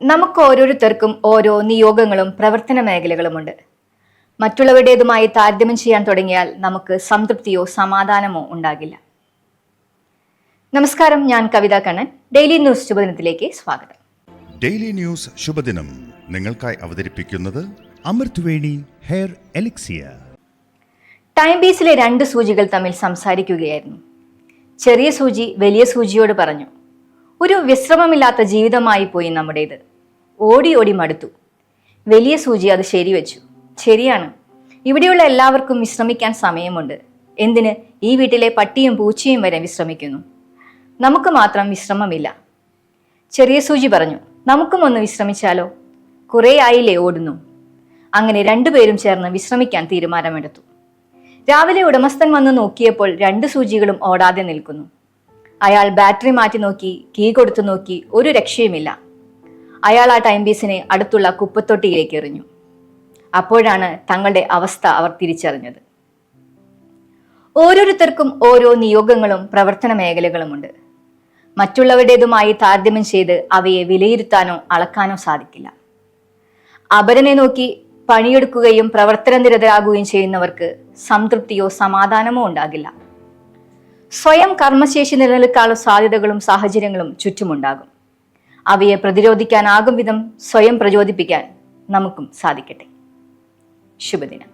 നമുക്ക് ഓരോരുത്തർക്കും ഓരോ നിയോഗങ്ങളും പ്രവർത്തന മേഖലകളുമുണ്ട്. മറ്റുള്ളവരുടേതുമായി താരതമ്യം ചെയ്യാൻ തുടങ്ങിയാൽ നമുക്ക് സംതൃപ്തിയോ സമാധാനമോ ഉണ്ടാകില്ല. നമസ്കാരം, ഞാൻ കവിത കണ്ണൻ. ഡെയിലി ന്യൂസ് ശുഭദിനത്തിലേക്ക് സ്വാഗതം. ഡെയിലി ന്യൂസ് ശുഭദിനം നിങ്ങൾക്കായി അവതരിപ്പിക്കുന്നത് അമൃത്വേണി ഹെയർ എലിക്സിയർ. ടൈം പീസിലെ രണ്ട് സൂചികൾ തമ്മിൽ സംസാരിക്കുകയായിരുന്നു. ചെറിയ സൂചി വലിയ സൂചിയോട് പറഞ്ഞു, ഒരു വിശ്രമമില്ലാത്ത ജീവിതമായി പോയി നമ്മുടേത്. ഓടി ഓടി മടുത്തു. വലിയ സൂചി അത് ശരിവെച്ചു. ശരിയാണ്, ഇവിടെയുള്ള എല്ലാവർക്കും വിശ്രമിക്കാൻ സമയമുണ്ട്. എന്തിന്, ഈ വീട്ടിലെ പട്ടിയും പൂച്ചയും വരെ വിശ്രമിക്കുന്നു. നമുക്ക് മാത്രം വിശ്രമമില്ല. ചെറിയ സൂചി പറഞ്ഞു, നമുക്കും ഒന്ന് വിശ്രമിച്ചാലോ? കുറേ ആയില്ലേ ഓടുന്നു. അങ്ങനെ രണ്ടുപേരും ചേർന്ന് വിശ്രമിക്കാൻ തീരുമാനമെടുത്തു. രാവിലെ ഉടമസ്ഥൻ വന്ന് നോക്കിയപ്പോൾ രണ്ട് സൂചികളും ഓടാതെ നിൽക്കുന്നു. അയാൾ ബാറ്ററി മാറ്റി നോക്കി, കീ കൊടുത്തു നോക്കി, ഒരു രക്ഷയുമില്ല. അയാൾ ആ ടൈം പീസിനെ അടുത്തുള്ള കുപ്പത്തൊട്ടിയിലേക്ക് എറിഞ്ഞു. അപ്പോഴാണ് തങ്ങളുടെ അവസ്ഥ അവർ തിരിച്ചറിഞ്ഞത്. ഓരോരുത്തർക്കും ഓരോ നിയോഗങ്ങളും പ്രവർത്തന മേഖലകളുമുണ്ട്. മറ്റുള്ളവരുടേതുമായി താരതമ്യം ചെയ്ത് അവയെ വിലയിരുത്താനോ അളക്കാനോ സാധിക്കില്ല. അപരനെ നോക്കി പണിയെടുക്കുകയും പ്രവർത്തനനിരതരാകുകയും ചെയ്യുന്നവർക്ക് സംതൃപ്തിയോ സമാധാനമോ ഉണ്ടാകില്ല. സ്വയം കർമ്മശേഷി നിലനിൽക്കാനുള്ള സാധ്യതകളും സാഹചര്യങ്ങളും ചുറ്റുമുണ്ടാകും. അവയെ പ്രതിരോധിക്കാനാകും വിധം സ്വയം പ്രചോദിപ്പിക്കാൻ നമുക്കും സാധിക്കട്ടെ. ശുഭദിനം.